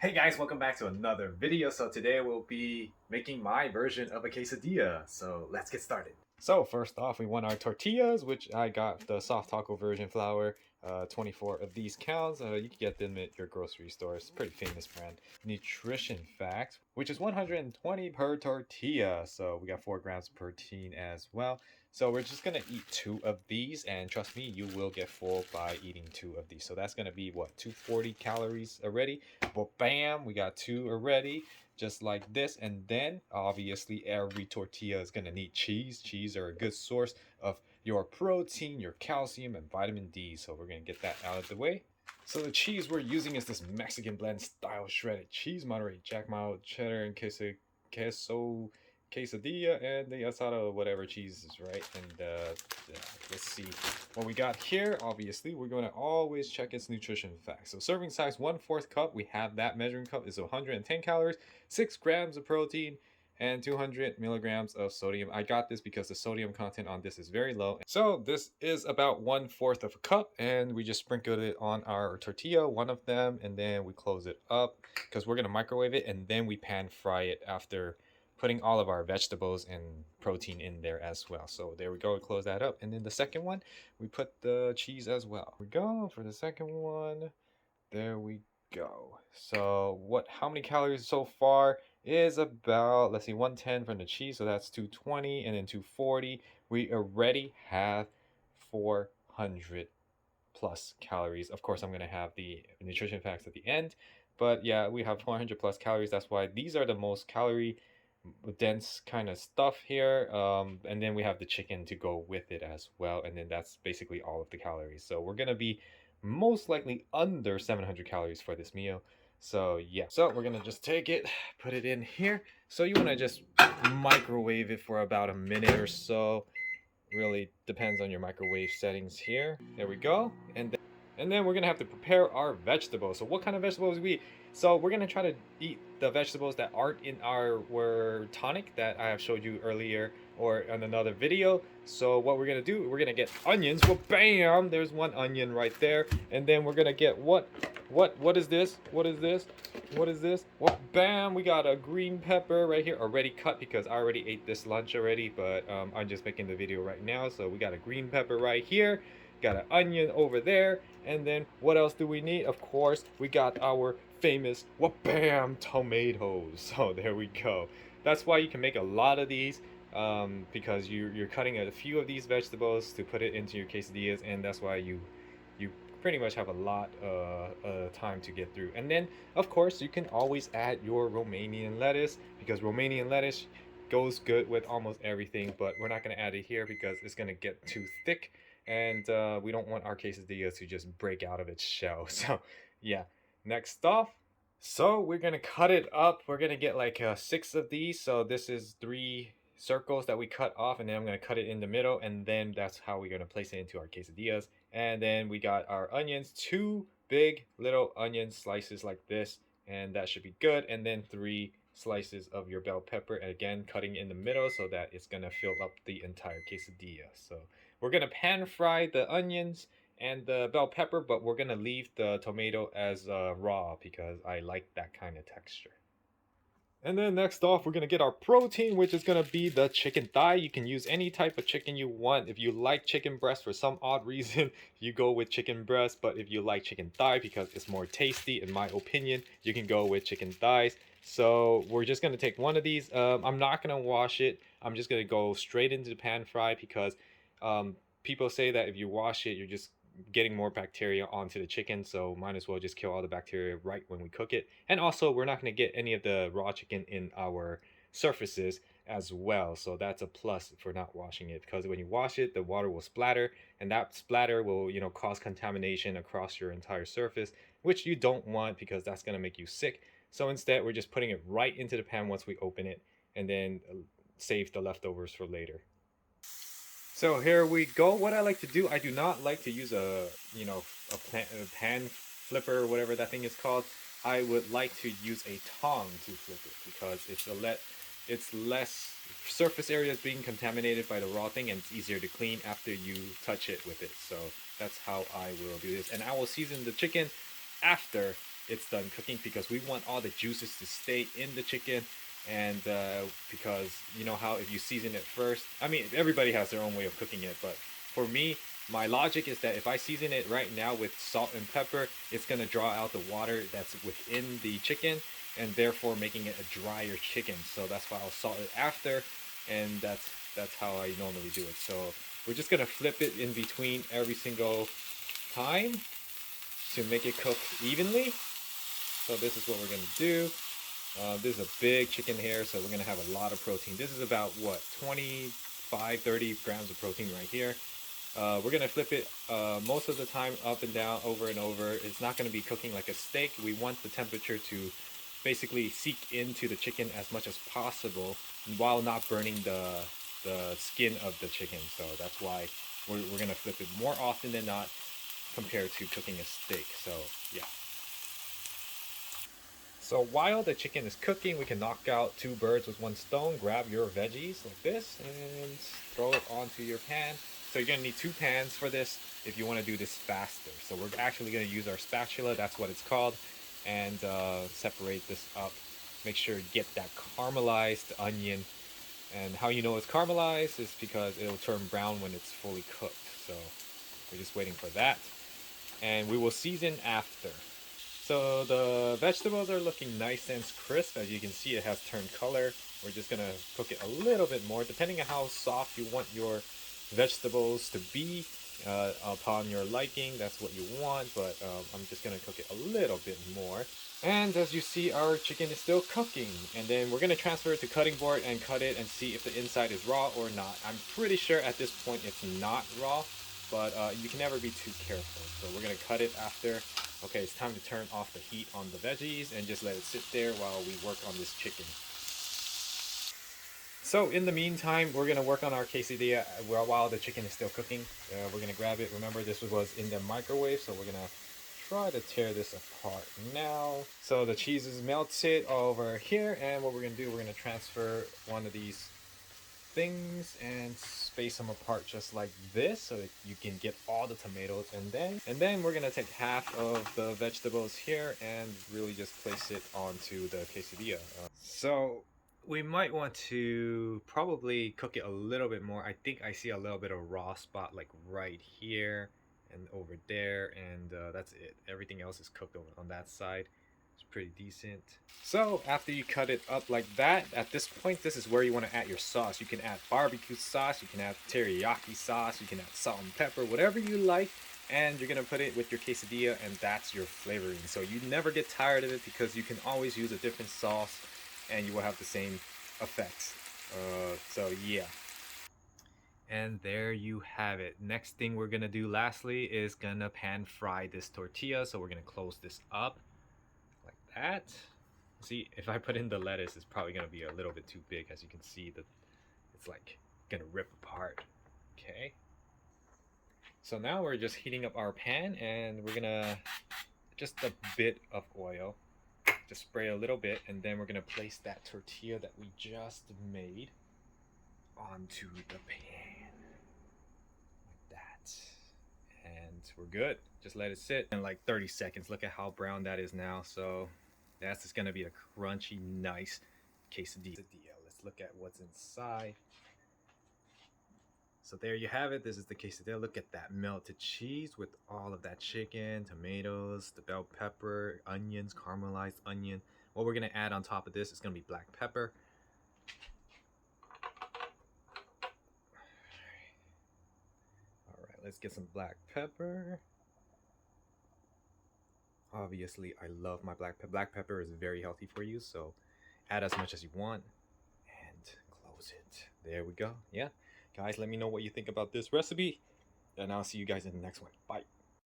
Hey guys, welcome back to another video. So today we'll be making my version of a quesadilla. So let's get started. So first off, we want our tortillas, which I got the soft taco version flour. 24 of these counts. You can get them at your grocery store. It's a pretty famous brand. Nutrition facts, which is 120 per tortilla. So we got 4 grams of protein as well. So we're just gonna eat 2 of these, and trust me, you will get full by eating 2 of these. So that's gonna be what, 240 calories already. Well, bam, we got 2 already, just like this. And then obviously every tortilla is gonna need cheese. Cheese are a good source of your protein, your calcium, and vitamin D. So we're gonna get that out of the way. So the cheese we're using is this Mexican blend style shredded cheese, Monterey Jack mild cheddar, and quesadilla, and the asada whatever cheese is right. And let's see what we got here. Obviously, we're going to always check its nutrition facts. So serving size 1/4 cup. We have that measuring cup is 110 calories, 6 grams of protein, and 200 milligrams of sodium. I got this because the sodium content on this is very low. So this is about 1/4 of a cup, and we just sprinkled it on our tortilla, one of them, and then we close it up because we're gonna microwave it, and then we pan fry it after putting all of our vegetables and protein in there as well. So there we go, we close that up. And then the second one, we put the cheese as well. Here we go for the second one. There we go. So how many calories so far is about, let's see, 110 from the cheese, so that's 220, and then 240. We already have 400 plus calories. Of course, I'm going to have the nutrition facts at the end, but yeah, we have 400 plus calories. That's why these are the most calorie dense kind of stuff here. And then we have the chicken to go with it as well, and then that's basically all of the calories. So we're going to be most likely under 700 calories for this meal. So yeah, so we're gonna just take it, put it in here. So you want to just microwave it for about a minute or so. Really depends on your microwave settings here. There we go. And then we're gonna have to prepare our vegetables. So what kind of vegetables we eat? So we're gonna try to eat the vegetables that aren't in our tonic that I have showed you earlier or in another video. So what we're gonna do, we're gonna get onions. Well, bam, there's one onion right there. And then we're gonna get what is this? What is this? What is this? Well, bam, we got a green pepper right here already cut because I already ate this lunch already, but I'm just making the video right now. So we got a green pepper right here, got an onion over there, and then what else do we need? Of course, we got our famous bam tomatoes. So there we go. That's why you can make a lot of these, because you're cutting a few of these vegetables to put it into your quesadillas, and that's why you pretty much have a lot time to get through. And then of course you can always add your Romanian lettuce, because Romanian lettuce goes good with almost everything, but we're not going to add it here because it's going to get too thick, and we don't want our quesadillas to just break out of its shell. So yeah, next off, so we're gonna cut it up. We're gonna get like 6 of these. So this is 3 circles that we cut off, and then I'm gonna cut it in the middle, and then that's how we're gonna place it into our quesadillas. And then we got our onions, 2 big little onion slices like this, and that should be good. And then 3 slices of your bell pepper, and again cutting in the middle so that it's gonna fill up the entire quesadilla. So we're gonna pan fry the onions and the bell pepper, but we're gonna leave the tomato as raw because I like that kind of texture. And then next off, we're gonna get our protein, which is gonna be the chicken thigh. You can use any type of chicken you want. If you like chicken breast for some odd reason, you go with chicken breast. But if you like chicken thigh because it's more tasty, in my opinion, you can go with chicken thighs. So we're just gonna take one of these. I'm not gonna wash it. I'm just gonna go straight into the pan fry because people say that if you wash it, you're just getting more bacteria onto the chicken, so might as well just kill all the bacteria right when we cook it. And also, we're not going to get any of the raw chicken in our surfaces as well, so that's a plus for not washing it, because when you wash it, the water will splatter, and that splatter will cause contamination across your entire surface, which you don't want because that's going to make you sick. So instead, we're just putting it right into the pan once we open it, and then save the leftovers for later. So here we go. What I like to do, I do not like to use a pan flipper or whatever that thing is called. I would like to use a tong to flip it because it's less surface area is being contaminated by the raw thing, and it's easier to clean after you touch it with it. So that's how I will do this, and I will season the chicken after it's done cooking, because we want all the juices to stay in the chicken. And because you know how if you season it first, I mean, everybody has their own way of cooking it, but for me, my logic is that if I season it right now with salt and pepper, it's going to draw out the water that's within the chicken, and therefore making it a drier chicken. So that's why I'll salt it after, and that's how I normally do it. So we're just going to flip it in between every single time to make it cook evenly. So this is what we're going to do. This is a big chicken here, so we're going to have a lot of protein. This is about, what, 25, 30 grams of protein right here. We're going to flip it most of the time up and down, over and over. It's not going to be cooking like a steak. We want the temperature to basically seep into the chicken as much as possible while not burning the skin of the chicken. So that's why we're going to flip it more often than not compared to cooking a steak. So yeah. So while the chicken is cooking, we can knock out 2 birds with 1 stone. Grab your veggies like this and throw it onto your pan. So you're going to need 2 pans for this if you want to do this faster. So we're actually going to use our spatula, that's what it's called, and separate this up. Make sure you get that caramelized onion. And how you know it's caramelized is because it'll turn brown when it's fully cooked. So we're just waiting for that. And we will season after. So the vegetables are looking nice and crisp. As you can see, it has turned color. We're just gonna cook it a little bit more, depending on how soft you want your vegetables to be, upon your liking. That's what you want, but I'm just gonna cook it a little bit more. And as you see, our chicken is still cooking. And then we're gonna transfer it to cutting board and cut it and see if the inside is raw or not. I'm pretty sure at this point it's not raw, but you can never be too careful. So we're gonna cut it after. Okay, it's time to turn off the heat on the veggies and just let it sit there while we work on this chicken. So in the meantime, we're gonna work on our quesadilla while the chicken is still cooking. We're gonna grab it. Remember, this was in the microwave, so we're gonna try to tear this apart now. So the cheese is melted over here, and what we're gonna do, we're gonna transfer one of these things and space them apart just like this, so that you can get all the tomatoes. And then we're gonna take half of the vegetables here and really just place it onto the quesadilla. So we might want to probably cook it a little bit more. I think I see a little bit of raw spot like right here and over there, and that's it. Everything else is cooked over on that side. It's pretty decent. So after you cut it up like that, at this point, this is where you want to add your sauce. You can add barbecue sauce, you can add teriyaki sauce, you can add salt and pepper, whatever you like, and you're gonna put it with your quesadilla, and that's your flavoring. So you never get tired of it, because you can always use a different sauce and you will have the same effects. So yeah. And there you have it. Next thing we're gonna do lastly is gonna pan fry this tortilla. So we're gonna close this up like that. See, if I put in the lettuce, it's probably gonna be a little bit too big. As you can see, that it's like gonna rip apart. Okay. So now we're just heating up our pan, and we're gonna just a bit of oil. Just spray a little bit, and then we're gonna place that tortilla that we just made onto the pan like that, and we're good. Just let it sit in like 30 seconds. Look at how brown that is now. So that's just gonna be a crunchy, nice quesadilla. Let's look at what's inside. So there you have it. This is the quesadilla. Look at that melted cheese with all of that chicken, tomatoes, the bell pepper, onions, caramelized onion. What we're gonna add on top of this is gonna be black pepper. All right, let's get some black pepper. Obviously, I love my black pepper. Black pepper is very healthy for you, so add as much as you want and close it. There we go. Yeah. Guys, let me know what you think about this recipe, and I'll see you guys in the next one. Bye.